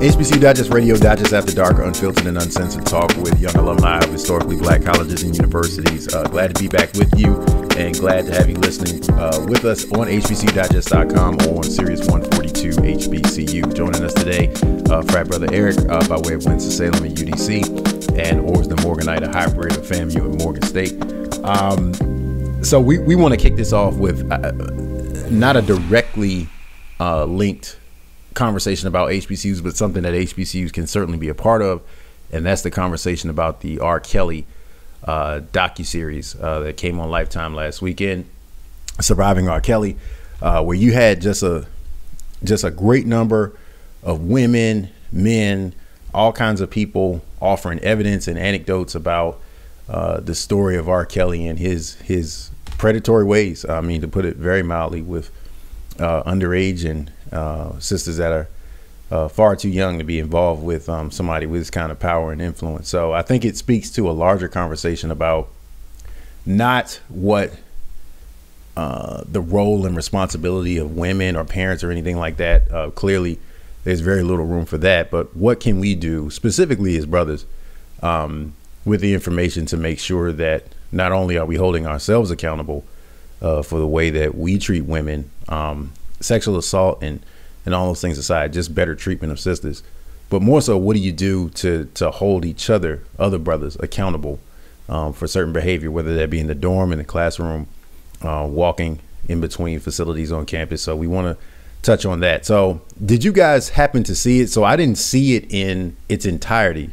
HBCU Digest Radio, Digest After Dark, unfiltered and uncensored talk with young alumni of historically black colleges and universities. Glad to be back with you and glad to have you listening with us on HBCUdigest.com or on Series 142 HBCU. Joining us today, frat brother Eric by way of Winston-Salem and UDC, and Ors the Morganite, a hybrid of FAMU and Morgan State. So we want to kick this off with not a directly linked conversation about HBCUs, but something that HBCUs can certainly be a part of, and that's the conversation about the R. Kelly docuseries that came on Lifetime last weekend, Surviving R. Kelly, where you had just a great number of women, men, all kinds of people offering evidence and anecdotes about the story of R. Kelly and his predatory ways. I mean, to put it very mildly, with underage and sisters that are far too young to be involved with somebody with this kind of power and influence. So I think it speaks to a larger conversation about not what the role and responsibility of women or parents or anything like that. Clearly, there's very little room for that. But what can we do specifically as brothers with the information to make sure that not only are we holding ourselves accountable for the way that we treat women, sexual assault and all those things aside, just better treatment of sisters, but more so, what do you do to hold each other, other brothers, accountable for certain behavior, whether that be in the dorm, in the classroom, walking in between facilities on campus? So we want to touch on that. So did you guys happen to see it? So I didn't see it in its entirety,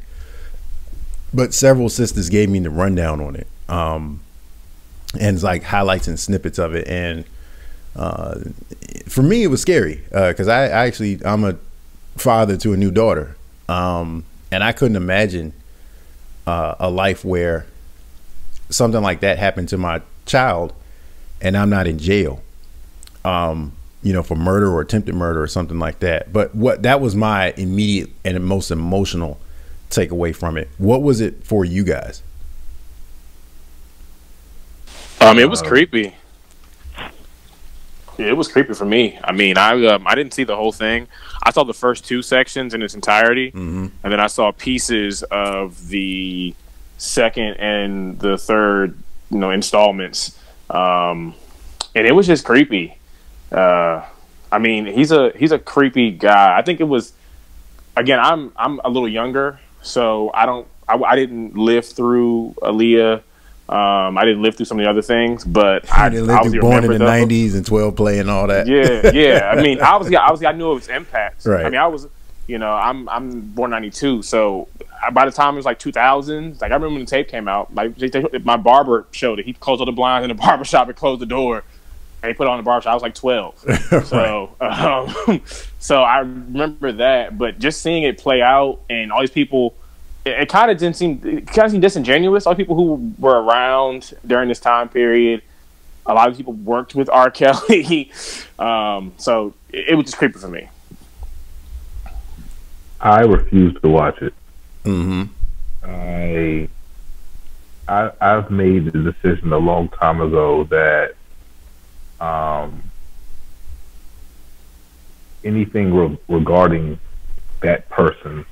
but several sisters gave me the rundown on it, and it's like highlights and snippets of it. And for me, it was scary because I'm a father to a new daughter, and I couldn't imagine a life where something like that happened to my child and I'm not in jail, for murder or attempted murder or something like that. But that was my immediate and most emotional takeaway from it. What was it for you guys? It was creepy. It was creepy for me. I mean, I didn't see the whole thing. I saw the first two sections in its entirety, and then I saw pieces of the second and the third, installments. And it was just creepy. I mean, he's a creepy guy. I think it was. Again, I'm a little younger, so I didn't live through Aaliyah. I didn't live through some of the other things, but I was born in the '90s and 12 play and all that. Yeah. I mean, obviously, I knew of its impact. Right. I mean, I was, I'm born '92, so by the time it was like 2000, like I remember when the tape came out, like my barber showed it. He closed all the blinds in the barbershop and closed the door, and he put it on the barbershop. I was like 12, so so I remember that. But just seeing it play out and all these people. It kind of seemed disingenuous. All the people who were around during this time period, a lot of people worked with R. Kelly, so it was just creepy for me. I refused to watch it. I've made the decision a long time ago that anything regarding that person,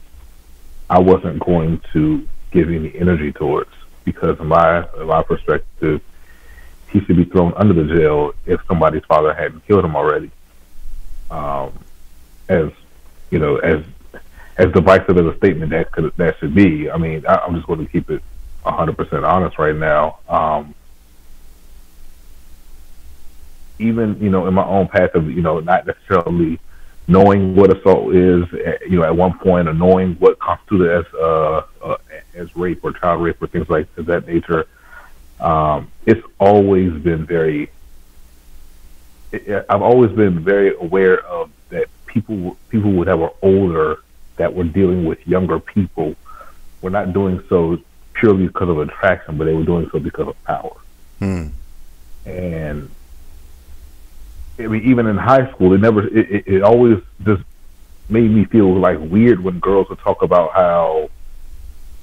I wasn't going to give any energy towards, because in my perspective, he should be thrown under the jail if somebody's father hadn't killed him already. As divisive as a statement that should be. I mean, I'm just going to keep it 100% honest right now. Even in my own path of not necessarily knowing what assault is, at one point, or knowing what constituted as rape or child rape or things like that nature, it's always been I've always been very aware of that people that were older that were dealing with younger people were not doing so purely because of attraction, but they were doing so because of power. And I mean, even in high school, it always just made me feel like weird when girls would talk about how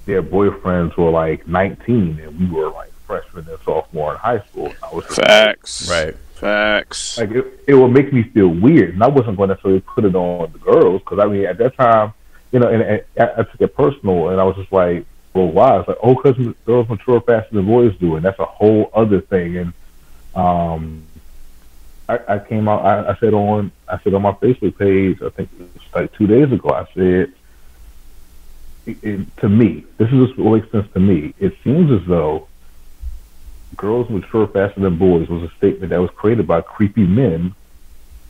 their boyfriends were like 19 and we were like freshmen and sophomore in high school. I was Facts. Right. Facts. Like it would make me feel weird, and I wasn't going to necessarily put it on the girls, because I mean at that time and I took it personal, and I was just like, well, why? It's like, oh, because girls mature faster than boys do, and that's a whole other thing. And I came out. I said on my Facebook page, I think it was like 2 days ago. I said, to me, this is just what makes sense to me. It seems as though girls mature faster than boys was a statement that was created by creepy men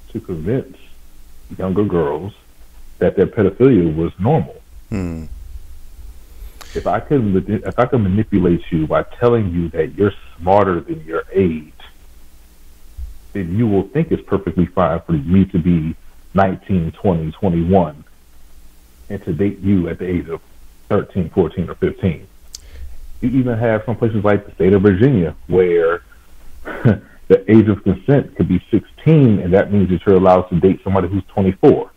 to convince younger girls that their pedophilia was normal. If I can manipulate you by telling you that you're smarter than your age, then you will think it's perfectly fine for me to be 19, 20, 21, and to date you at the age of 13, 14, or 15. You even have some places like the state of Virginia where the age of consent could be 16, and that means that you're allowed to date somebody who's 24.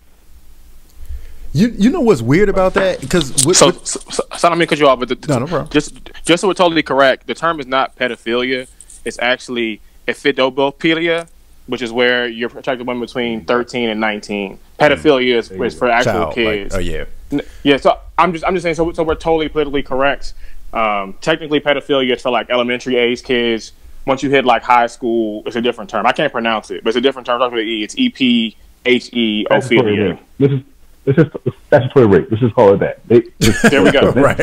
You know what's weird about that? Because so I don't mean to cut you off, but no problem. Just so we're totally correct, the term is not pedophilia. It's actually ephidophilia, which is where you're attracted to women between 13 and 19. Pedophilia is for actual kids. Yeah. So I'm just saying. So we're totally politically correct. Technically, pedophilia is for like elementary age kids. Once you hit like high school, it's a different term. I can't pronounce it, but it's a different term. It's EPHE. This is statutory rape. Let's just call it that. There we go. Right.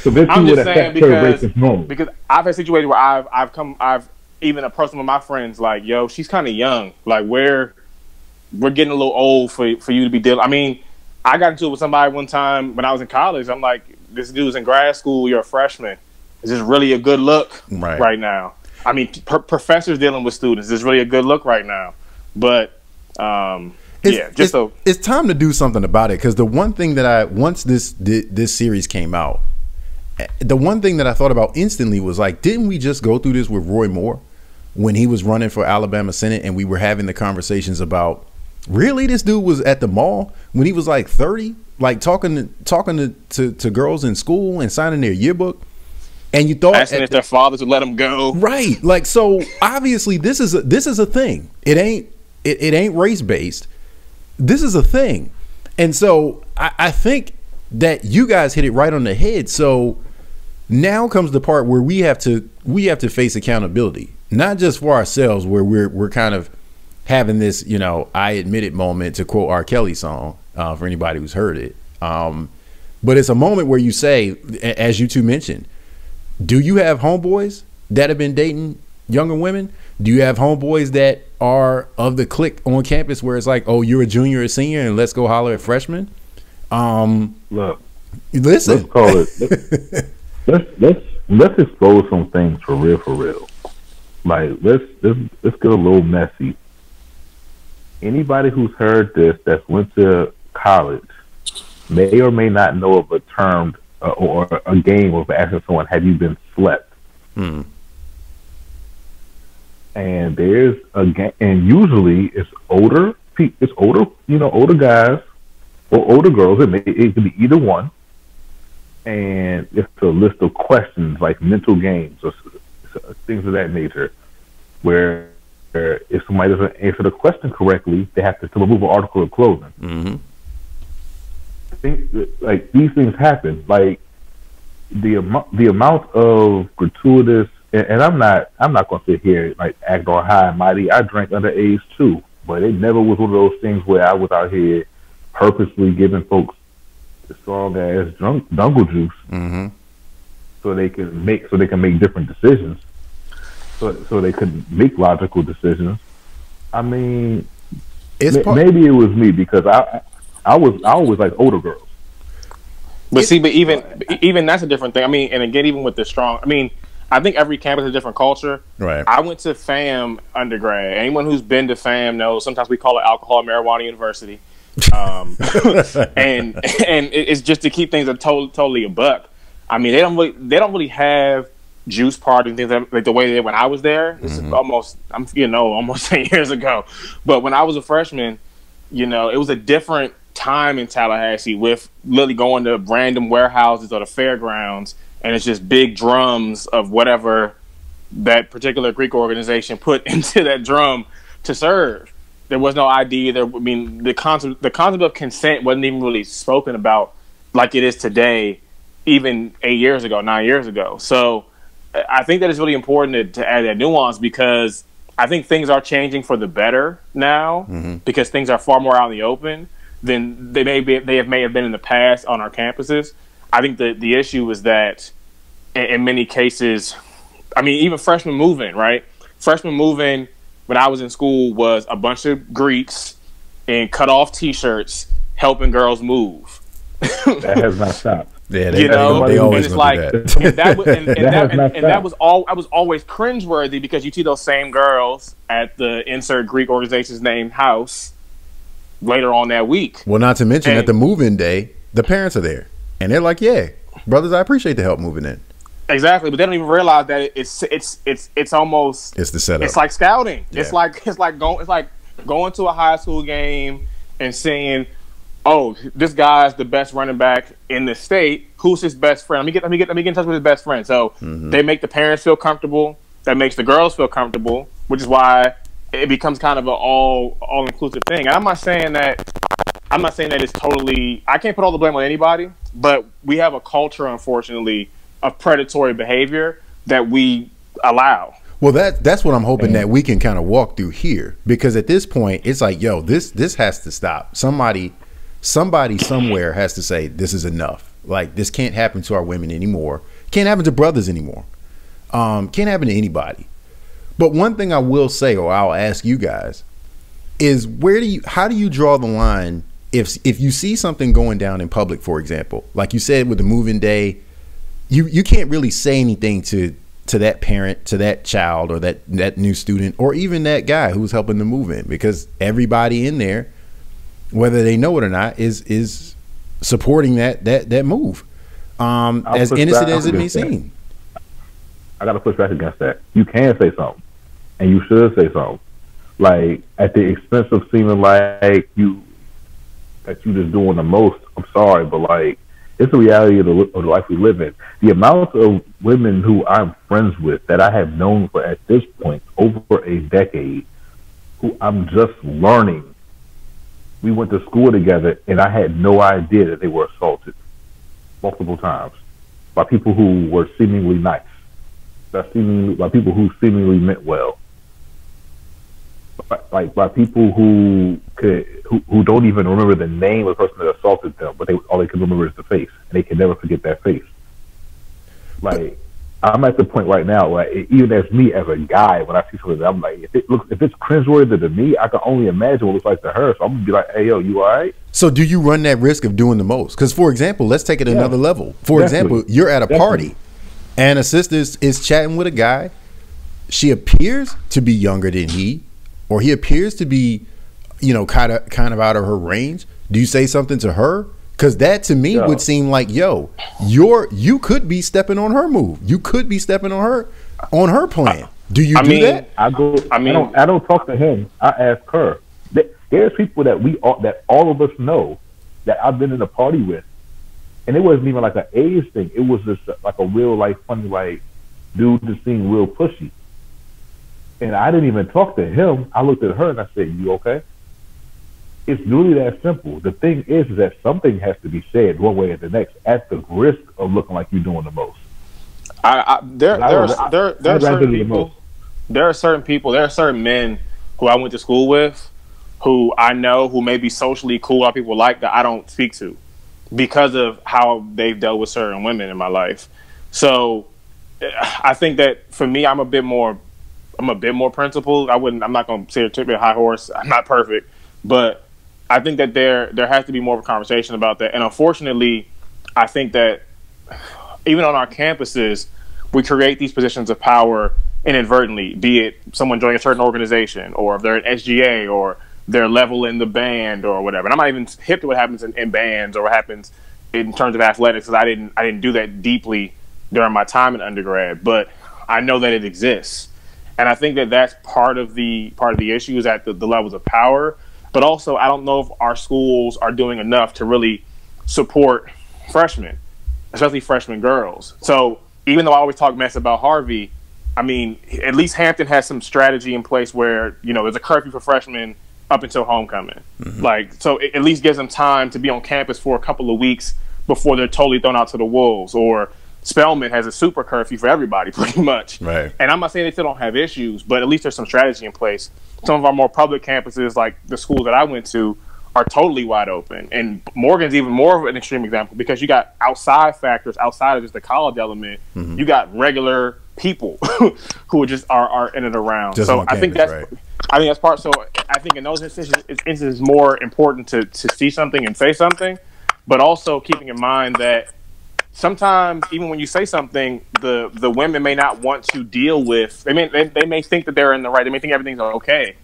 So I'm just saying because I've had situations where I've even approached some of my friends like, yo, she's kind of young. Like we're getting a little old for you to be dealing. I mean, I got into it with somebody one time when I was in college. I'm like, this dude's in grad school. You're a freshman. Is this really a good look right now? I mean, professors dealing with students. Is this really a good look right now? But it's time to do something about it, because the one thing that once this series came out, the one thing that I thought about instantly was like, didn't we just go through this with Roy Moore when he was running for Alabama Senate, and we were having the conversations about, really, this dude was at the mall when he was like 30, like talking to girls in school and signing their yearbook, and you thought asking if their fathers would let them go, right? Like, so obviously this is a thing. It ain't race based. This is a thing. And so I think that you guys hit it right on the head. So now comes the part where we have to face accountability, not just for ourselves, where we're kind of having this, I admit it moment, to quote R. Kelly song, for anybody who's heard it. But it's a moment where you say, as you two mentioned, do you have homeboys that have been dating younger women? Do you have homeboys that are of the clique on campus where it's like, oh, you're a junior or senior and let's go holler at freshmen? Look, listen, let's call it. let's expose some things for real. Like let's get a little messy. Anybody who's heard this that went to college may or may not know of a term or a game of asking someone, "Have you been slept?" And there's a game, and usually it's older, older guys or older girls. It can be either one, and it's a list of questions like mental games or things of that nature, where if somebody doesn't answer the question correctly, they have to remove an article of clothing. I think like these things happen. Like the amount of gratuitous. And I'm not going to sit here and like act all high and mighty. I drank underage too, but it never was one of those things where I was out here purposely giving folks the strong ass jungle juice, so they can make different decisions, so they could make logical decisions. I mean, maybe it was me because I was like older girls. But even that's a different thing. I mean, and again, even with the strong, I mean, I think every campus has a different culture. Right. I went to FAM undergrad. Anyone who's been to FAM knows sometimes we call it alcohol and marijuana university. And it's just to keep things totally a buck. I mean, they don't really have juice parties and things like the way they did when I was there. This is almost 10 years ago. But when I was a freshman, it was a different time in Tallahassee with literally going to random warehouses or the fairgrounds, and it's just big drums of whatever that particular Greek organization put into that drum to serve. There was no ID. The concept of consent wasn't even really spoken about like it is today, even 8 years ago, 9 years ago. So I think that it's really important to add that nuance, because I think things are changing for the better now, because things are far more out in the open than they may have been in the past on our campuses. I think the issue is that in many cases, I mean, even freshmen move-in, right? Freshman move-in when I was in school was a bunch of Greeks in cut-off T-shirts helping girls move. That has not stopped. Yeah, they always do like that. that was always cringeworthy, because you see those same girls at the insert Greek organization's named house later on that week. Well, not to mention at the move-in day, the parents are there, and they're like, "Yeah, brothers, I appreciate the help moving in." Exactly, but they don't even realize that it's almost the setup. It's like scouting. Yeah. It's like going to a high school game and saying, "Oh, this guy's the best running back in the state. Who's his best friend? Let me get in touch with his best friend." So they make the parents feel comfortable. That makes the girls feel comfortable, which is why it becomes kind of an all inclusive thing. And I'm not saying that it's totally. I can't put all the blame on anybody, but we have a culture, unfortunately, of predatory behavior that we allow. Well, that's what I'm hoping that we can kind of walk through here, because at this point it's like, yo, this has to stop. Somebody somewhere has to say this is enough. Like, this can't happen to our women anymore. Can't happen to brothers anymore. Can't happen to anybody. But one thing I will say, or I'll ask you guys, is how do you draw the line if you see something going down in public, for example, like you said with the move-in day. You can't really say anything to that parent, to that child, or that new student, or even that guy who's helping to move in, because everybody in there, whether they know it or not, is supporting that move. As innocent as it may seem. I got to push back against that. You can say something, and you should say something. Like, at the expense of seeming like you just doing the most. I'm sorry, but like, it's the reality of the life we live in. The amount of women who I'm friends with that I have known for, at this point, over a decade, who I'm just learning. We went to school together, and I had no idea that they were assaulted multiple times by people who were seemingly nice, by people who seemingly meant well, by people who don't even remember the name of the person that assaulted them, but all they can remember is the face, and they can never forget that face. Like, I'm at the point right now, like, even as me as a guy, when I see something, I'm like, if it's cringeworthy to me, I can only imagine what it's like to her. So I'm gonna be like, "Hey, yo, you all right?" So do you run that risk of doing the most? Because, for example, let's take it another level. For example, you're at a party, and a sister is chatting with a guy. She appears to be younger than he, or he appears to be, kind of out of her range. Do you say something to her? Because that to me would seem like, yo, you could be stepping on her move. You could be stepping on her plan. Do you do that? I don't talk to him. I ask her. There's people that all of us know that I've been in a party with, and it wasn't even like an age thing. It was just like a real, like, funny, like, dude just seemed real pushy. And I didn't even talk to him. I looked at her and I said, "You okay?" It's really that simple. The thing is that something has to be said one way or the next, at the risk of looking like you're doing the most. There are certain men who I went to school with, who I know who may be socially cool, a lot of people like, that I don't speak to because of how they've dealt with certain women in my life. So I think that for me, I'm a bit more principled. I'm not going to say a tip a high horse. I'm not perfect, but I think that there has to be more of a conversation about that. And unfortunately, I think that even on our campuses, we create these positions of power inadvertently, be it someone joining a certain organization, or if they're an SGA, or their level in the band, or whatever. And I'm not even hip to what happens in bands or what happens in terms of athletics, because I didn't do that deeply during my time in undergrad, but I know that it exists. And I think that that's part of the issue, is at the levels of power. But also, I don't know if our schools are doing enough to really support freshmen, especially freshman girls. So even though I always talk mess about Harvey, I mean, at least Hampton has some strategy in place where, there's a curfew for freshmen up until homecoming. Like, so it at least gives them time to be on campus for a couple of weeks before they're totally thrown out to the wolves. Or Spelman has a super curfew for everybody, pretty much. Right. And I'm not saying they still don't have issues, but at least there's some strategy in place. Some of our more public campuses, like the schools that I went to, are totally wide open. And Morgan's even more of an extreme example because you got outside factors outside of just the college element. You got regular people who just are in and around. Just so I think that's right. I think that's part. So I think in those instances, it's more important to see something and say something, but also keeping in mind that sometimes even when you say something, the women may not want to deal with. They may think that they're in the right. They may think everything's okay,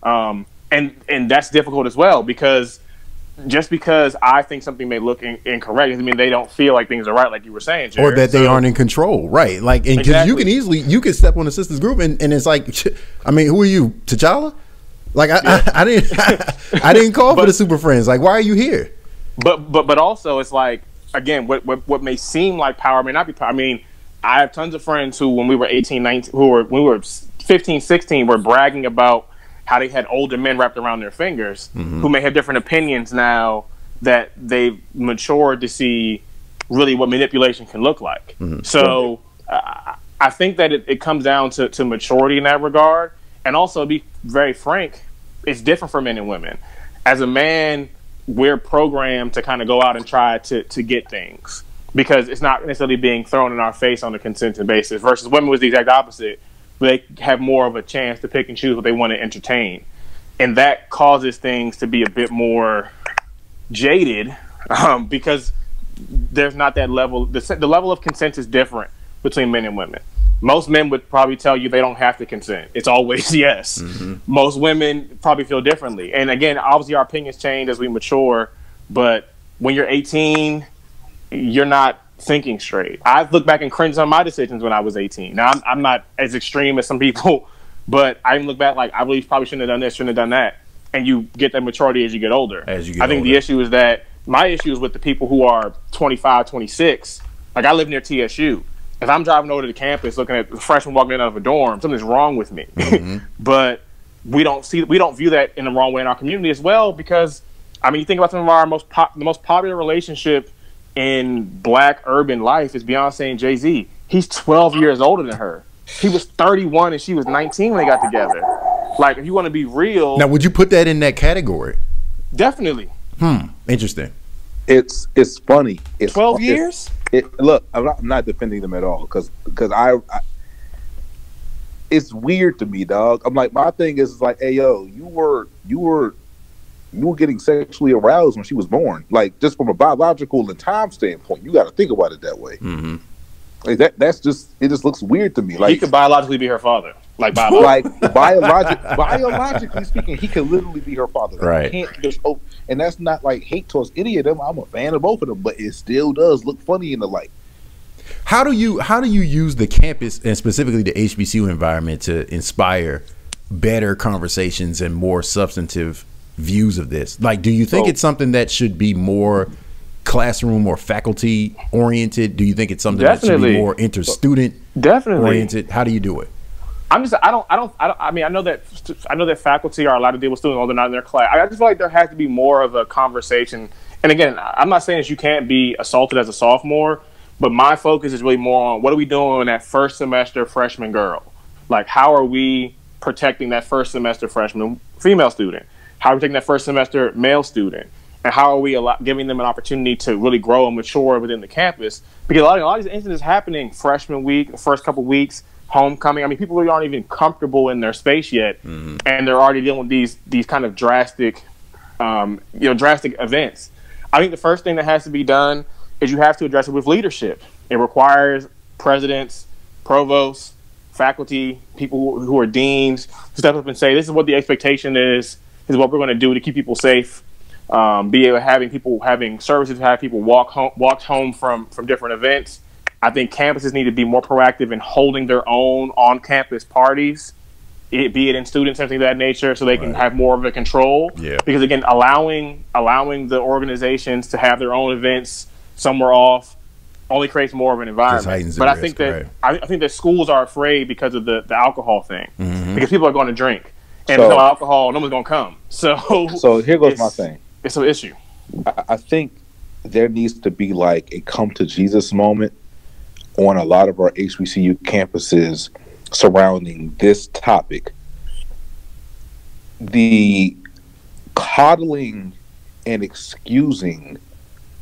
and that's difficult as well because just because I think something may look incorrect doesn't mean they don't feel like things are right, like you were saying, Jared. Or that they aren't in control, right? Like, and because you can step on the sister's group and it's like, I mean, who are you, T'Challa? Like, I didn't call for the Super Friends. Like, why are you here? But also, it's like, again, what may seem like power may not be power. I mean, I have tons of friends who, when we were 18, 19, when we were 15, 16, were bragging about how they had older men wrapped around their fingers who may have different opinions now that they've matured to see really what manipulation can look like. So I think that it comes down to maturity in that regard. And also, to be very frank, it's different for men and women. As a man, we're programmed to kind of go out and try to get things because it's not necessarily being thrown in our face on a consistent basis versus women was the exact opposite. They have more of a chance to pick and choose what they want to entertain. And that causes things to be a bit more jaded because there's not that level. The level of consent is different between men and women. Most men would probably tell you they don't have to consent. It's always yes. Most women probably feel differently. And again, obviously our opinions change as we mature, but when you're 18, you're not thinking straight. I look back and cringe on my decisions when I was 18. Now, I'm not as extreme as some people, but I look back like I really probably shouldn't have done this, shouldn't have done that. And you get that maturity as you get older. I think the issue is that my issue is with the people who are 25, 26. Like, I live near TSU. If I'm driving over to the campus looking at the freshmen walking in out of a dorm, something's wrong with me. But we don't view that in the wrong way in our community as well because, I mean, you think about some of our the most popular relationship in Black urban life is Beyonce and Jay-Z. He's 12 years older than her. He was 31 and she was 19 when they got together. Like, if you want to be real. Now, would you put that in that category? Definitely. Interesting. It's funny. It's 12 years? Look, I'm not defending them at all because I it's weird to me, dog. I'm like, my thing is like, hey, yo, you were getting sexually aroused when she was born. Like, just from a biological and time standpoint, you got to think about it that way. Like that's just, it just looks weird to me. Like, he could biologically be her father. Like biologically speaking, he could literally be her father. Like, right. Can't just, and that's not like hate towards any of them. I'm a fan of both of them, but it still does look funny in the light. How do you use the campus and specifically the HBCU environment to inspire better conversations and more substantive views of this? Like, do you think it's something that should be more classroom or faculty oriented? Do you think it's something that should be more inter-student oriented? How do you do it? I mean, I know that faculty are allowed to deal with students, although they're not in their class. I just feel like there has to be more of a conversation. And again, I'm not saying that you can't be assaulted as a sophomore, but my focus is really more on what are we doing in that first semester freshman girl? Like, how are we protecting that first semester freshman female student? How are we taking that first semester male student? And how are we giving them an opportunity to really grow and mature within the campus? Because a lot of these incidents happening freshman week, the first couple weeks, homecoming. I mean, people really aren't even comfortable in their space yet, and they're already dealing with these kind of drastic events. I think the first thing that has to be done is you have to address it with leadership. It requires presidents, provosts, faculty, people who are deans to step up and say, this is what the expectation is. This is what we're going to do to keep people safe. Be able having services, have people walked home from different events. I think campuses need to be more proactive in holding their own on-campus parties, be it in students, something of that nature, so they can have more of a control. Yeah. Because again, allowing the organizations to have their own events somewhere off only creates more of an environment. But I think that schools are afraid because of the alcohol thing, because people are going to drink. and there's no alcohol, no one's gonna come. So here goes my thing. It's an issue. I think there needs to be like a come to Jesus moment on a lot of our HBCU campuses surrounding this topic. The coddling and excusing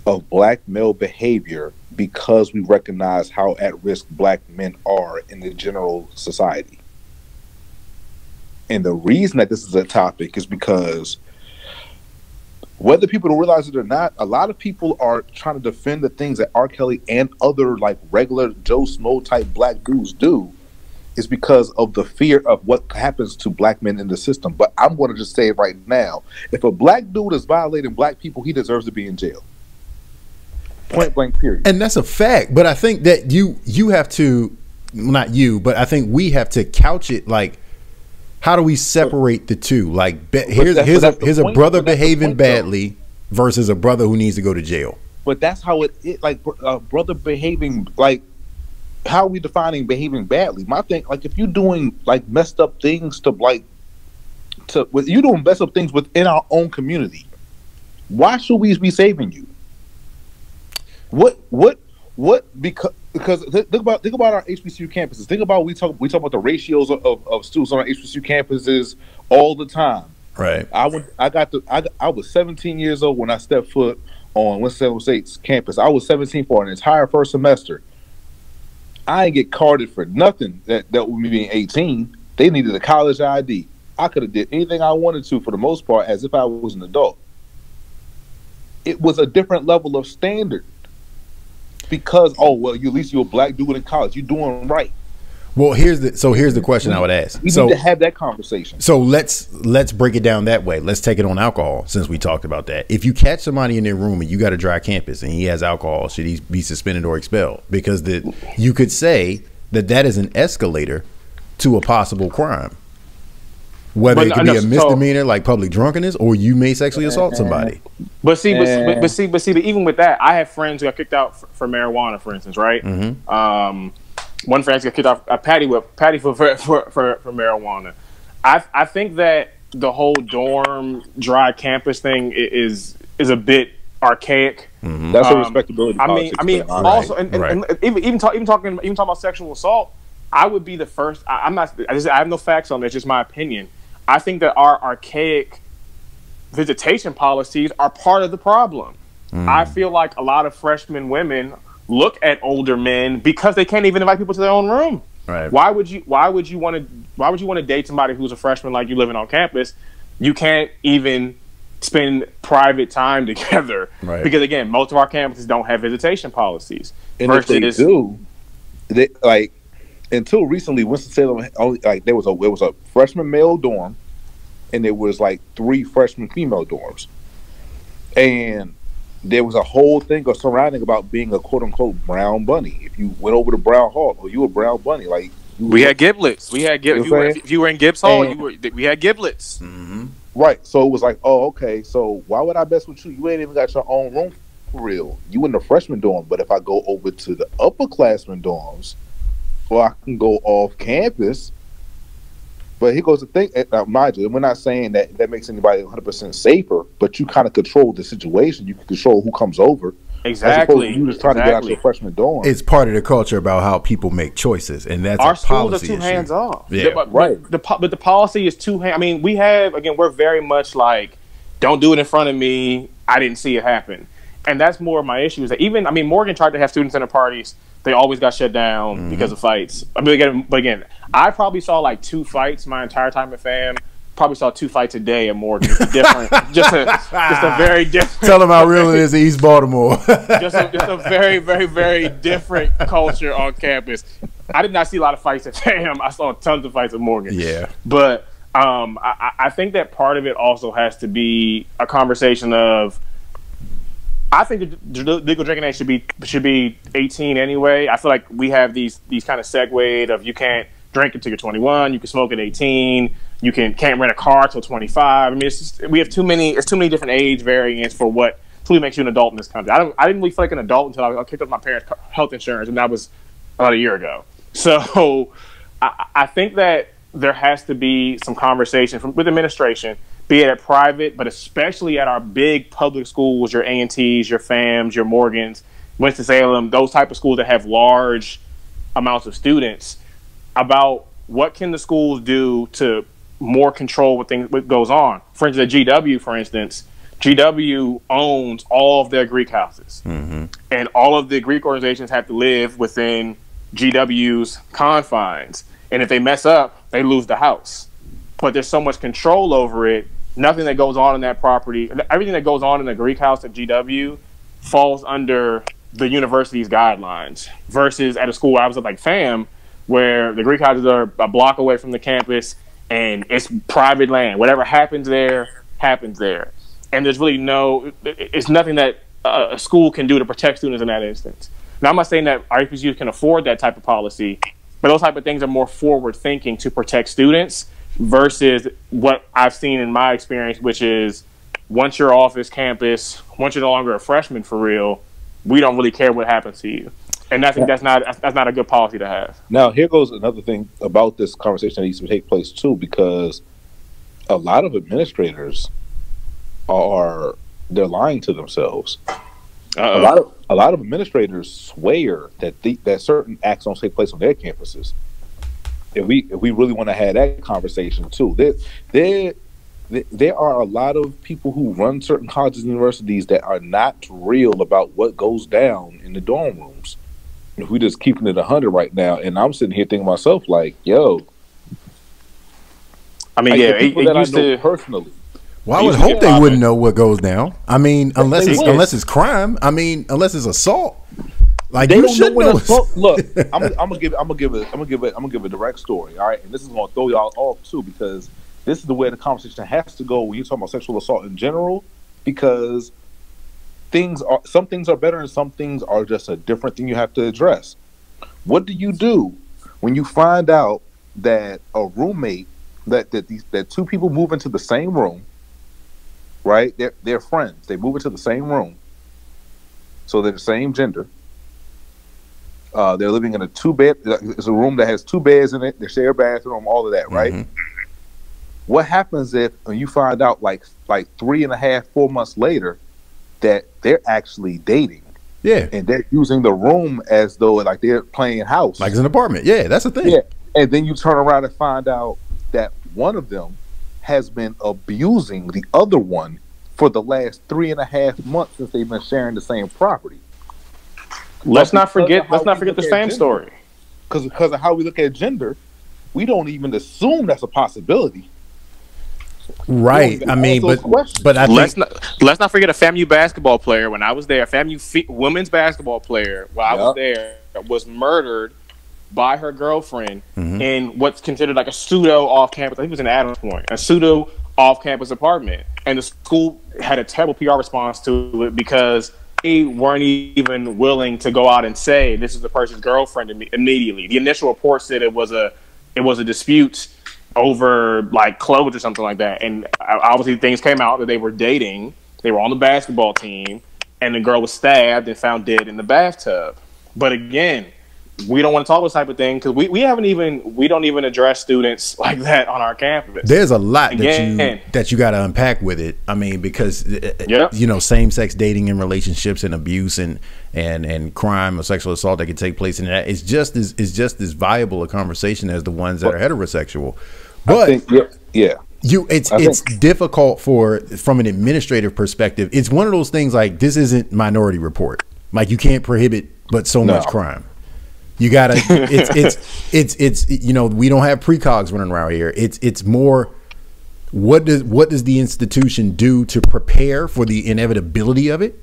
of black male behavior because we recognize how at risk black men are in the general society. And the reason that this is a topic is because whether people don't realize it or not, a lot of people are trying to defend the things that R. Kelly and other like regular Joe Smo type black dudes do is because of the fear of what happens to black men in the system. But I'm going to just say it right now. If a black dude is violating black people, he deserves to be in jail. Point blank, period. And that's a fact. But I think that you have to, not you, but I think we have to couch it like, how do we separate the two? Like, here's a brother behaving badly versus a brother who needs to go to jail. But that's how it like brother behaving like. How are we defining behaving badly? My thing, like, if you're doing like messed up things you doing messed up things within our own community, why should we be saving you? What? Because think about our HBCU campuses. Think about we talk about the ratios of students on our HBCU campuses all the time. Right. I was 17 years old when I stepped foot on Winston-Salem State's campus. I was 17 for an entire first semester. I ain't get carded for nothing that with me being 18. They needed a college ID. I could have did anything I wanted to for the most part as if I was an adult. It was a different level of standard because, at least you're a black dude in college. You're doing right. Well, here's the question I would ask. We need to have that conversation. So let's break it down that way. Let's take it on alcohol since we talked about that. If you catch somebody in their room and you got a dry campus and he has alcohol, should he be suspended or expelled? Because you could say that is an escalator to a possible crime. Whether it could be a misdemeanor like public drunkenness, or you may sexually assault somebody. But even with that, I have friends who got kicked out for marijuana, for instance, right? Mm-hmm. One friend got kicked off a patty for marijuana. I think that the whole dorm dry campus thing is a bit archaic. Mm-hmm. That's a respectability politics. I mean, also, and even talking about sexual assault, I would be the first. I have no facts on this. Just my opinion. I think that our archaic visitation policies are part of the problem. I feel like a lot of freshman women look at older men because they can't even invite people to their own room. Right. Why would you want to date somebody who's a freshman like you living on campus? You can't even spend private time together. Right. Because again, most of our campuses don't have visitation policies. And if they do, they like until recently Winston-Salem only there was a freshman male dorm and there was like 3 freshman female dorms. And there was a whole thing surrounding about being a quote unquote brown bunny. If you went over to Brown Hall, you were a brown bunny. Like we had giblets. If you were in Gibbs Hall, we had giblets. Mm-hmm. Right. So it was like, oh, okay. So why would I mess with you? You ain't even got your own room for real. You in the freshman dorm, but if I go over to the upperclassmen dorms, well, I can go off campus. But here goes the thing, mind you, we're not saying that makes anybody 100% safer, but you kind of control the situation. You can control who comes over. Exactly. You just trying to get out your freshman dorm. It's part of the culture about how people make choices, and that's our a policy schools are too hands off. Yeah, right. But the policy is too. I mean, we're very much like, don't do it in front of me. I didn't see it happen, and that's more of my issue. Is that Morgan tried to have student center parties. They always got shut down because of fights. But again, I probably saw like 2 fights my entire time at FAM. Probably saw 2 fights a day at Morgan. Different, just a very different. Tell them how real it is in East Baltimore. just a very, very, very different culture on campus. I did not see a lot of fights at FAM. I saw tons of fights at Morgan. Yeah, but I think that part of it also has to be a conversation of. I think the legal drinking age should be 18 anyway. I feel like we have these kind of segued of you can't drink until you're 21, you can smoke at 18, you can't rent a car till 25. I mean, we have too many different age variants for what truly makes you an adult in this country. I didn't really feel like an adult until I kicked off my parents' health insurance, and that was about a year ago. So I think that there has to be some conversation with administration, be it at private, but especially at our big public schools, your A&Ts, your FAMs, your Morgans, Winston-Salem, those type of schools that have large amounts of students, about what can the schools do to more control what goes on. For instance, at GW, for instance, GW owns all of their Greek houses. And all of the Greek organizations have to live within GW's confines. And if they mess up, they lose the house. But there's so much control over it. Nothing that goes on in that property, everything that goes on in the Greek house at GW falls under the university's guidelines. Versus at a school I was at, like FAM, where the Greek houses are a block away from the campus and it's private land. Whatever happens there, happens there. And there's really it's nothing that a school can do to protect students in that instance. Now, I'm not saying that our HBCUs can afford that type of policy, but those type of things are more forward thinking to protect students versus what I've seen in my experience, which is once you're off this campus, once you're no longer a freshman for real, we don't really care what happens to you. And I think that's not a good policy to have. Now, here goes another thing about this conversation that needs to take place too, because a lot of administrators they're lying to themselves. A lot of administrators swear that certain acts don't take place on their campuses. If we really want to have that conversation too, there are a lot of people who run certain colleges and universities that are not real about what goes down in the dorm rooms. If we just keeping it 100 right now, and I'm sitting here thinking to myself like, yo, I mean, yeah, people that I know personally. Well, I would hope they wouldn't know what goes down. I mean, unless it's crime. I mean, unless it's assault. Like, they don't know when assault. Look, I'm gonna give a direct story. All right, and this is gonna throw y'all off too, because this is the way the conversation has to go when you're talking about sexual assault in general. Because some things are better and some things are just a different thing you have to address. What do you do when you find out that a roommate that two people move into the same room? Right, they're friends. They move into the same room, so they're the same gender. They're living in a 2-bed. It's a room that has 2 beds in it. They share a bathroom, all of that, right? What happens if you find out like 3.5, 4 months later that they're actually dating? Yeah, and they're using the room as though like they're playing house, like it's an apartment. Yeah, that's the thing. Yeah, and then you turn around and find out that one of them has been abusing the other one for the last 3.5 months since they've been sharing the same property. Let's not forget the same story. Because of how we look at gender, we don't even assume that's a possibility. Right. I mean, but I think let's not forget a FAMU basketball player. When I was there, a FAMU women's basketball player, while I was there, was murdered by her girlfriend in what's considered like a pseudo off-campus. I think it was in Adams Point, a pseudo off-campus apartment, and the school had a terrible PR response to it because they weren't even willing to go out and say this is the person's girlfriend immediately. The initial report said it was a dispute over like clothes or something like that, and obviously things came out that they were dating. They were on the basketball team, and the girl was stabbed and found dead in the bathtub. But again, we don't want to talk this type of thing because we don't even address students like that on our campus. There's a lot that you got to unpack with it. I mean, because same-sex dating and relationships and abuse and crime or sexual assault that can take place in that is just as viable a conversation as the ones that are heterosexual. But it's difficult from an administrative perspective. It's one of those things like this isn't Minority Report. Like you can't prohibit but so much crime. You gotta. It's we don't have precogs running around here. It's more. What does the institution do to prepare for the inevitability of it,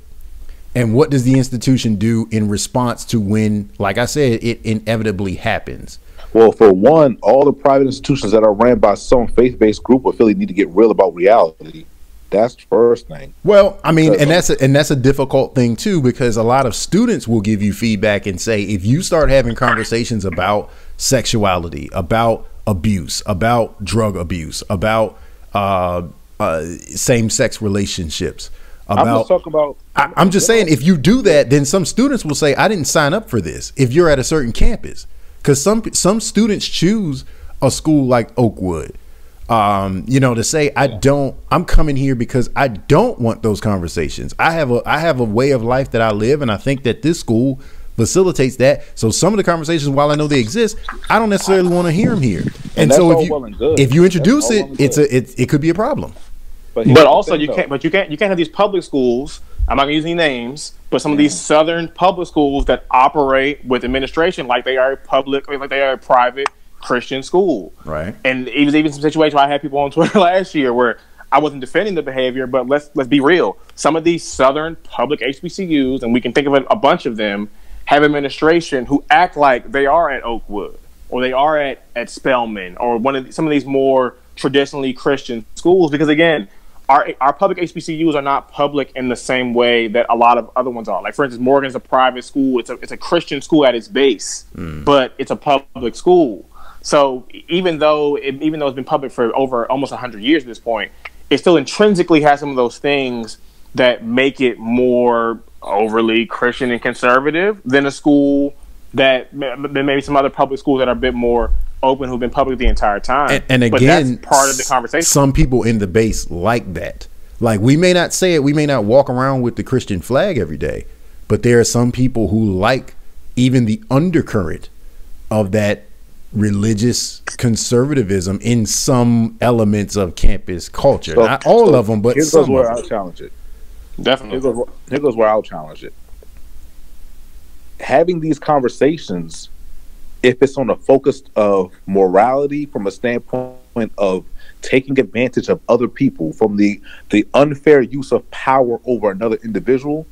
and what does the institution do in response to when, like I said, it inevitably happens? Well, for one, all the private institutions that are ran by some faith-based group will feel they need to get real about reality. That's the first thing. Well, I mean, and that's a difficult thing too, because a lot of students will give you feedback and say, if you start having conversations about sexuality, about abuse, about drug abuse, about same-sex relationships, I'm just saying, if you do that, then some students will say, I didn't sign up for this if you're at a certain campus. Because some students choose a school like Oakwood. To say I'm coming here because I don't want those conversations. I have a way of life that I live, and I think that this school facilitates that. So some of the conversations, while I know they exist, I don't necessarily want to hear them here. And so if you introduce it, it could be a problem. But also you can't have these public schools. I'm not going to use any names, but some of these southern public schools that operate with administration like they are a public, like they are a private Christian school. Right. And it was even some situations where I had people on Twitter last year where I wasn't defending the behavior, but let's be real. Some of these southern public HBCUs, and we can think of a bunch of them, have administration who act like they are at Oakwood or they are at Spelman or some of these more traditionally Christian schools, because again, our public HBCUs are not public in the same way that a lot of other ones are. Like, for instance, Morgan's a private school. It's a Christian school at its base, but it's a public school. So even though it's been public for over almost 100 years at this point, it still intrinsically has some of those things that make it more overly Christian and conservative than a school than maybe some other public schools that are a bit more open, who've been public the entire time. And again, but that's part of the conversation. Some people in the base like that. Like, we may not say it, we may not walk around with the Christian flag every day, but there are some people who like even the undercurrent of that religious conservatism in some elements of campus culture. Not all of them, but here's some. Where I'll challenge it. Definitely. Here goes where I'll challenge it. Having these conversations, if it's on a focus of morality, from a standpoint of taking advantage of other people, from the unfair use of power over another individual,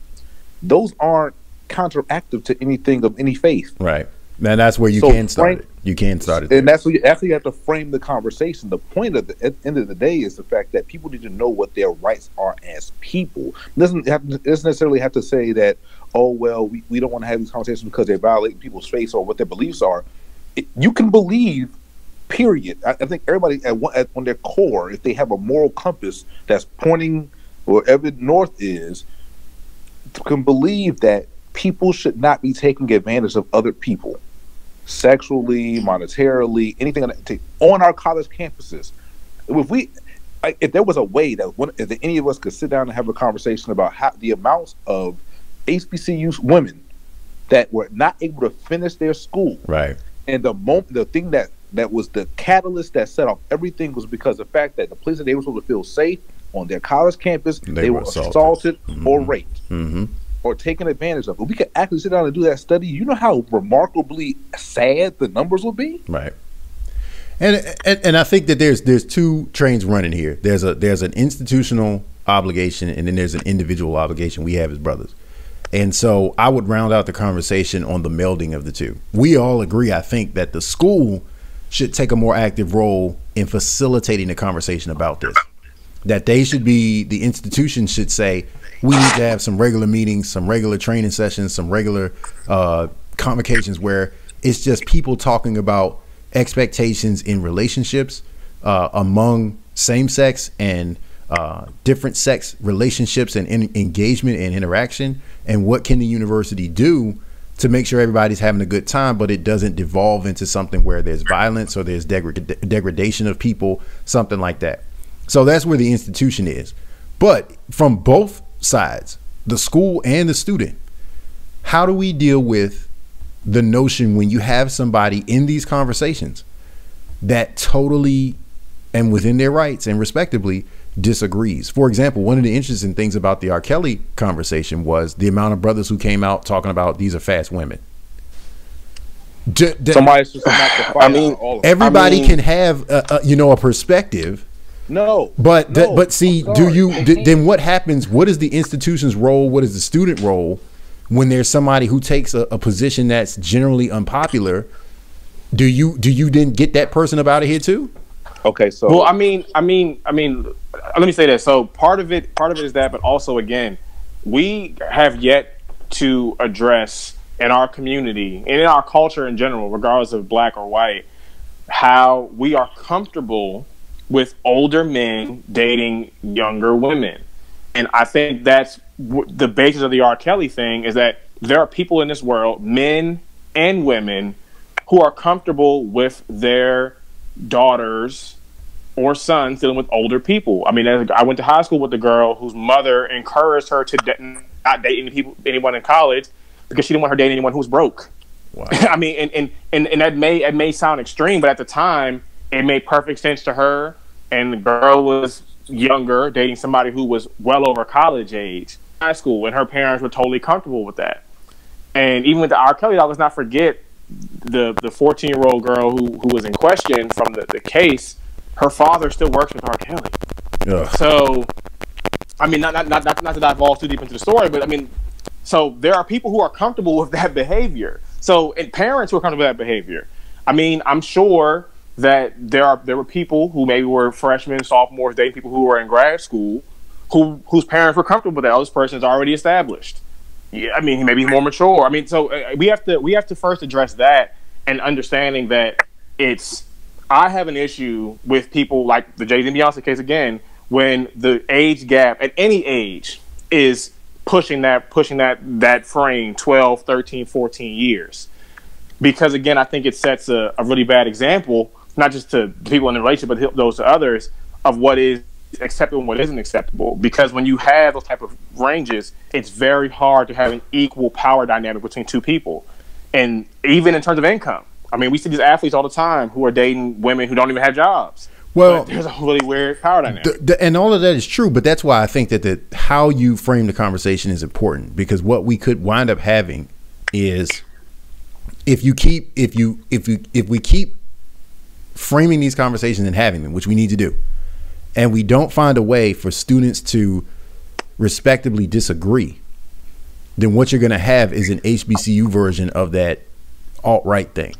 those aren't counteractive to anything of any faith. Right. And that's where you can start it. You can start it there. And that's where you have to frame the conversation. The point at the end of the day is the fact that people need to know what their rights are as people. It doesn't necessarily have to say that, oh, well, we don't want to have these conversations because they're violating people's faith or what their beliefs are. You can believe, period. I think everybody on their core, if they have a moral compass that's pointing wherever north is, can believe that people should not be taking advantage of other people sexually, monetarily, anything on our college campuses. If there was a way that any of us could sit down and have a conversation about how the amounts of HBCU women that were not able to finish their school, right? And the thing that was the catalyst that set off everything was because the fact that the place that they were supposed to feel safe on their college campus, they were assaulted or raped. Or taken advantage of. If we could actually sit down and do that study, you know how remarkably sad the numbers would be. Right. And I think that there's two trains running here. There's an institutional obligation, and then there's an individual obligation we have as brothers. And so I would round out the conversation on the melding of the two. We all agree, I think, that the school should take a more active role in facilitating the conversation about this. That the institution should say, we need to have some regular meetings, some regular training sessions, some regular convocations where it's just people talking about expectations in relationships among same-sex and different sex relationships and engagement and interaction, and what can the university do to make sure everybody's having a good time, but it doesn't devolve into something where there's violence or there's degradation of people, something like that. So that's where the institution is. But from both sides, the school and the student, how do we deal with the notion when you have somebody in these conversations that totally and within their rights and respectably disagrees? For example, one of the interesting things about the R. Kelly conversation was the amount of brothers who came out talking about these are fast women. Somebody's just not the fight. I mean, everybody can have a perspective. But see, then what happens? What is the institution's role? What is the student role when there's somebody who takes a position that's generally unpopular? Do you then get that person up out of here too? Okay, so well, I mean, let me say this. So part of it is that, but also again, we have yet to address in our community and in our culture in general, regardless of black or white, how we are comfortable with older men dating younger women. And I think that's the basis of the R. Kelly thing, is that there are people in this world, men and women, who are comfortable with their daughters or sons dealing with older people. I mean, I went to high school with a girl whose mother encouraged her to not date anyone in college because she didn't want her dating anyone who was broke. Wow. I mean, and that may sound extreme, but at the time, it made perfect sense to her. And the girl was younger, dating somebody who was well over college age, high school, and her parents were totally comfortable with that. And even with the R. Kelly, let's not forget the 14-year-old girl who was in question from the case. Her father still works with R. Kelly. Ugh. So, I mean, not to dive all too deep into the story, but I mean, so there are people who are comfortable with that behavior. So, and parents who are comfortable with that behavior. I mean, I'm sure that there were people who maybe were freshmen, sophomores, dating people who were in grad school, whose parents were comfortable with that. Oh, this person is already established. Yeah, I mean, maybe more mature. I mean, so we have to first address that, and understanding that I have an issue with people like the Jay-Z and Beyonce case again, when the age gap at any age is pushing that frame 12, 13, 14 years. Because again, I think it sets a really bad example, not just to people in the relationship, but those to others, of what is acceptable and what isn't acceptable. Because when you have those type of ranges, it's very hard to have an equal power dynamic between two people. And even in terms of income, I mean, we see these athletes all the time who are dating women who don't even have jobs. Well, but there's a really weird power dynamic. And all of that is true, but that's why I think that how you frame the conversation is important, because what we could wind up having is if we keep framing these conversations and having them, which we need to do, and we don't find a way for students to respectably disagree, then what you're going to have is an HBCU version of that alt-right thing.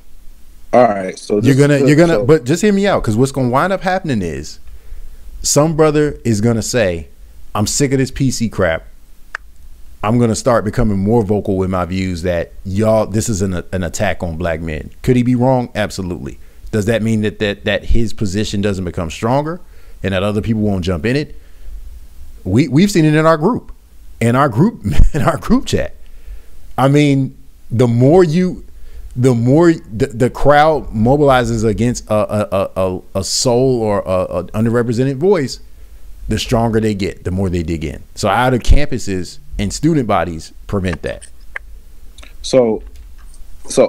All right, so but just hear me out, because what's going to wind up happening is some brother is going to say, I'm sick of this PC crap. I'm going to start becoming more vocal with my views that this is an attack on black men. Could he be wrong? Absolutely. Does that mean that his position doesn't become stronger and that other people won't jump in it? We've seen it in our group chat. I mean, the more the crowd mobilizes against a soul or a underrepresented voice, the stronger they get, the more they dig in. So how do campuses and student bodies prevent that? So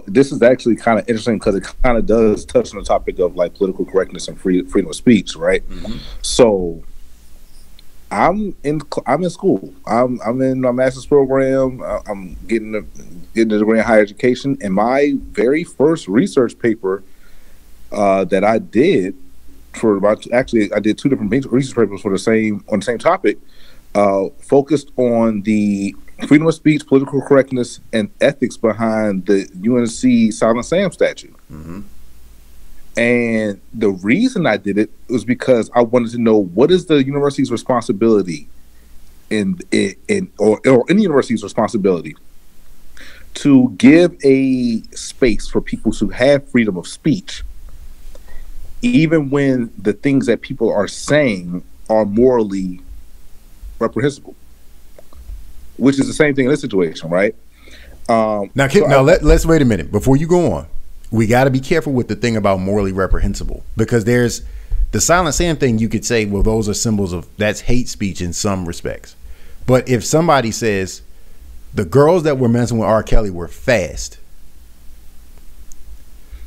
this is actually kind of interesting, because it kind of does touch on the topic of like political correctness and freedom of speech, right? Mm-hmm. So I'm in school. I'm in my master's program. I'm getting a degree in higher education, and my very first research paper that I did I did two different research papers on the same topic, focused on the freedom of speech, political correctness, and ethics behind the UNC Silent Sam statute. Mm-hmm. And the reason I did it was because I wanted to know, what is the university's responsibility or any university's responsibility to give a space for people to have freedom of speech, even when the things that people are saying are morally reprehensible, which is the same thing in this situation, right? Let's wait a minute before you go on. We got to be careful with the thing about morally reprehensible, because there's the Silent Sam thing. You could say, well, those are symbols of, that's hate speech in some respects. But if somebody says the girls that were messing with R. Kelly were fast,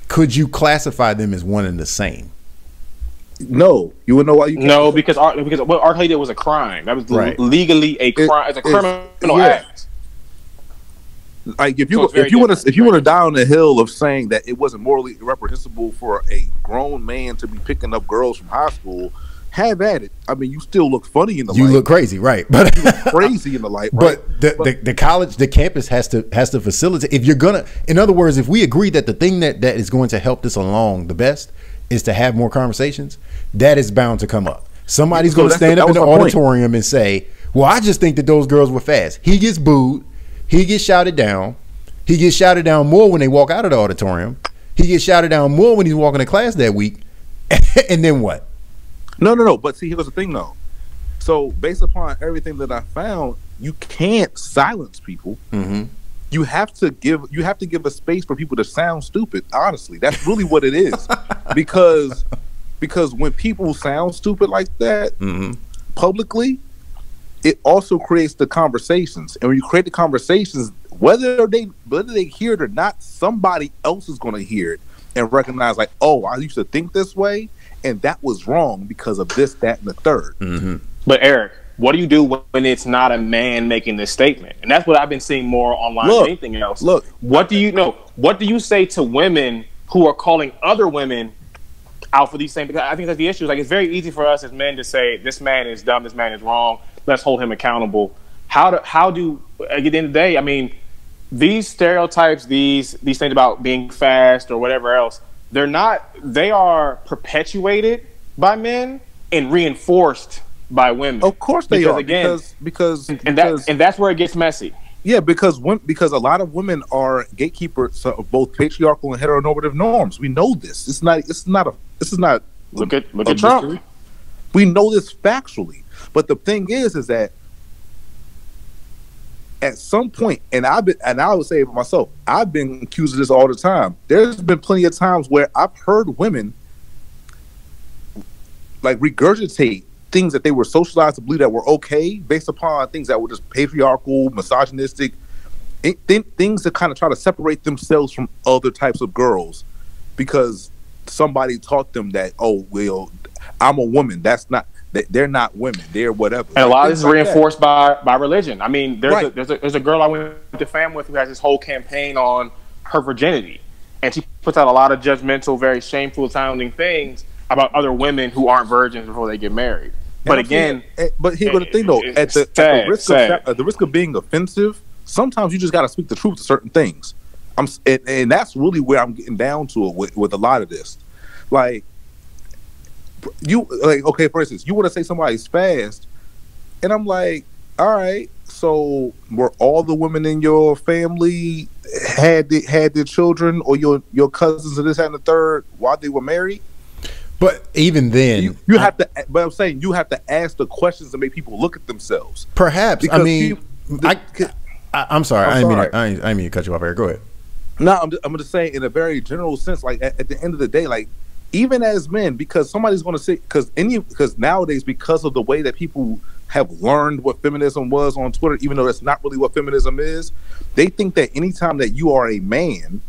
could you classify them as one and the same? No, you would know why you can't. No, because what R. Kelly did was a crime. That was legally a crime. It's a criminal act. Like if you want to die on the hill of saying that it wasn't morally reprehensible for a grown man to be picking up girls from high school, have at it. I mean, you still look funny in the light. You look crazy, right? But you look crazy in the light, right? But the college, the campus has to facilitate. If you're gonna, in other words, if we agree that the thing that is going to help this along the best is to have more conversations, that is bound to come up. Somebody's going to stand up in the auditorium and say, "Well, I just think that those girls were fast." He gets booed. He gets shouted down. He gets shouted down more when they walk out of the auditorium. He gets shouted down more when he's walking to class that week. And then what? No. But see, here's the thing, though. So based upon everything that I found, you can't silence people. Mm-hmm. You have to give a space for people to sound stupid. Honestly, that's really what it is. because when people sound stupid like that publicly, it also creates the conversations. And when you create the conversations, whether they hear it or not, somebody else is going to hear it and recognize, like, oh, I used to think this way, and that was wrong because of this, that, and the third. But Eric, what do you do when it's not a man making this statement? And that's what I've been seeing more online than anything else. Look, what do you say to women who are calling other women out for these same? Because I think that's the issue. Like, it's very easy for us as men to say, this man is dumb, this man is wrong, let's hold him accountable. How do at the end of the day, I mean, these stereotypes, these things about being fast or whatever else, they are perpetuated by men and reinforced by women. Of course they are. Again, because that's where it gets messy. Yeah, because a lot of women are gatekeepers of both patriarchal and heteronormative norms. We know this. This is not look at Trump. Mystery. We know this factually. But the thing is that at some point, and I would say it myself, I've been accused of this all the time. There's been plenty of times where I've heard women like regurgitate things that they were socialized to believe that were okay based upon things that were just patriarchal, misogynistic, things that kind of try to separate themselves from other types of girls because somebody taught them that, oh, well, I'm a woman. They're not women. They're whatever. And a lot of this is reinforced by religion. I mean, there's a girl I went to fam with who has this whole campaign on her virginity, and she puts out a lot of judgmental, very shameful sounding things about other women who aren't virgins before they get married. But again, here's the thing though: at the risk of being offensive, sometimes you just got to speak the truth to certain things. And that's really where I'm getting down to it with a lot of this. Okay, for instance, you want to say somebody's fast, and I'm like, all right, so were all the women in your family had their children or your cousins or this, that, and the third while they were married? But even then, you have to. But I'm saying you have to ask the questions to make people look at themselves. Perhaps. Because I mean, I'm sorry. I didn't mean to cut you off, Eric. Go ahead. No, I'm just saying in a very general sense. Like at the end of the day, like even as men, because somebody's going to say because nowadays because of the way that people have learned what feminism was on Twitter, even though that's not really what feminism is, they think that anytime that you are a man,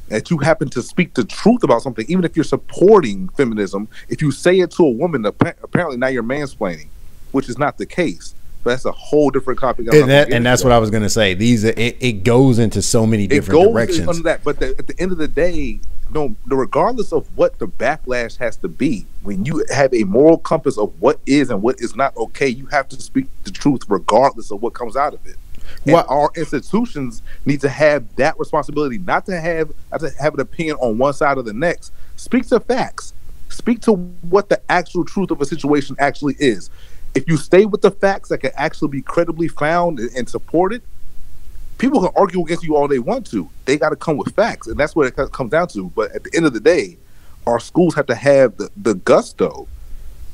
that you happen to speak the truth about something, even if you're supporting feminism, if you say it to a woman, apparently now you're mansplaining, which is not the case. But that's a whole different topic. And that's what I was going to say. It goes into so many different directions. Into that, but at the end of the day, regardless of what the backlash has to be, when you have a moral compass of what is and what is not okay, you have to speak the truth regardless of what comes out of it. And our institutions need to have that responsibility, not to have an opinion on one side or the next. Speak to facts. Speak to what the actual truth of a situation actually is. If you stay with the facts that can actually be credibly found and supported, people can argue against you all they want to. They got to come with facts, and that's what it comes down to. But at the end of the day, our schools have to have the gusto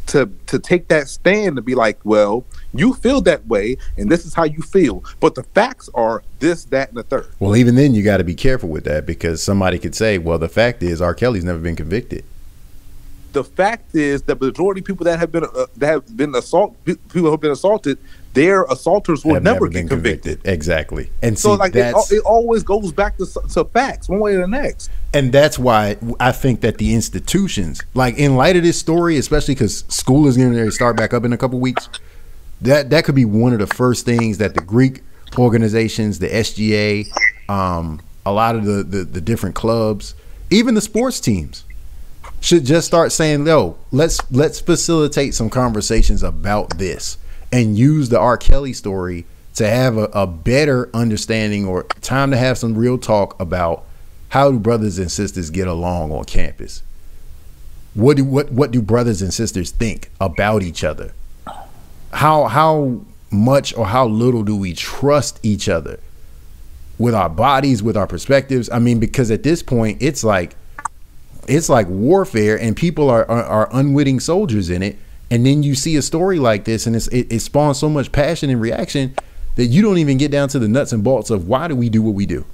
to take that stand and be like, well, you feel that way, and this is how you feel. But the facts are this, that, and the third. Well, even then, you got to be careful with that because somebody could say, well, the fact is R. Kelly's never been convicted. The fact is that the majority of people that have been assaulted, their assaulters will never get convicted. Exactly. And so see, it always goes back to facts one way or the next. And that's why I think that the institutions, like in light of this story, especially because school is going to start back up in a couple weeks, that could be one of the first things that the Greek organizations, the SGA, a lot of the different clubs, even the sports teams, should just start saying, yo, let's facilitate some conversations about this and use the R. Kelly story to have a better understanding or time to have some real talk about how do brothers and sisters get along on campus. What do brothers and sisters think about each other? How much or how little do we trust each other with our bodies, with our perspectives? I mean, because at this point, it's like warfare and people are unwitting soldiers in it. And then you see a story like this and it spawns so much passion and reaction that you don't even get down to the nuts and bolts of why do we do what we do.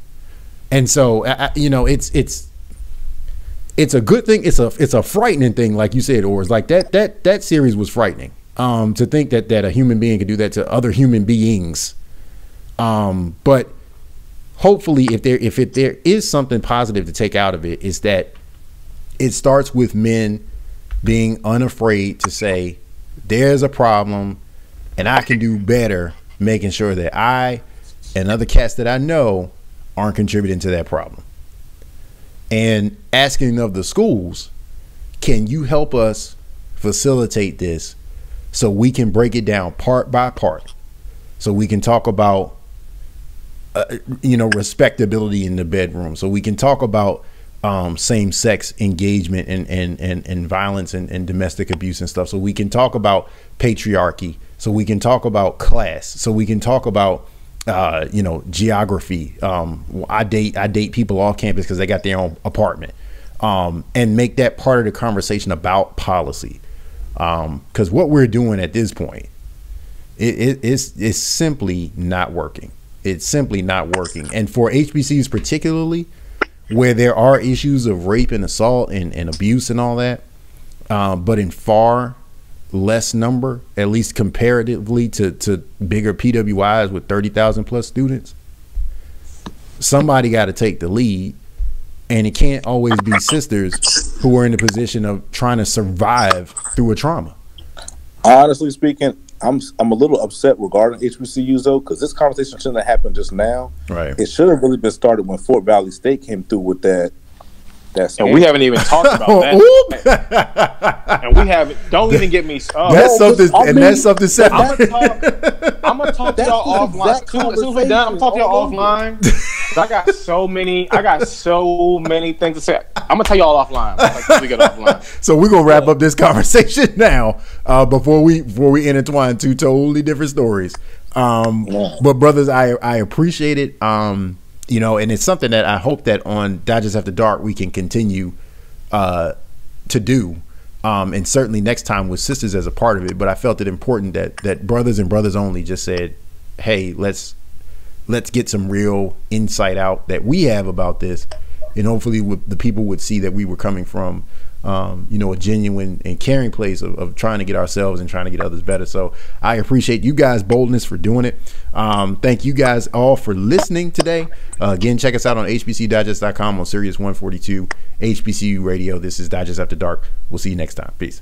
And so, it's a good thing. It's a frightening thing, like you said, or it's like that series was frightening. To think that a human being could do that to other human beings. But hopefully, if there is something positive to take out of it, is that it starts with men being unafraid to say, there's a problem and I can do better, making sure that I and other cats that I know aren't contributing to that problem. And asking of the schools, can you help us facilitate this so we can break it down part by part, so we can talk about respectability in the bedroom, so we can talk about same-sex engagement and violence and domestic abuse and stuff, so we can talk about patriarchy, so we can talk about class, so we can talk about geography. I date people off campus because they got their own apartment, and make that part of the conversation about policy, because what we're doing at this point, it's simply not working. It's simply not working. And for HBCUs particularly, where there are issues of rape and assault and abuse and all that, but in far less number, at least comparatively to bigger PWIs with 30,000 plus students, somebody got to take the lead. And it can't always be sisters who are in the position of trying to survive through a trauma. Honestly speaking, I'm a little upset regarding HBCUs though, because this conversation shouldn't have happened just now. Right. It should have really been started when Fort Valley State came through with that. And we haven't even talked about that. And we haven't. Don't even get me. That's something. That's something separate. I'm gonna talk to y'all offline. As soon as we're done, I'm talking to y'all offline. I got so many things to say. I'm gonna tell y'all offline. Like, we get offline. So we're gonna wrap up this conversation now, before we intertwine two totally different stories. But brothers, I appreciate it. And it's something that I hope that on Dodgers After Dark we can continue to do, and certainly next time with sisters as a part of it. But I felt it important that brothers and brothers only just said, hey, let's get some real insight out that we have about this, and hopefully the people would see that we were coming from a genuine and caring place of trying to get ourselves and trying to get others better. So I appreciate you guys' boldness for doing it. Thank you guys all for listening today. Again, check us out on hbcdigest.com on Sirius 142 HBCU Radio. This is Digest After Dark. We'll see you next time. Peace.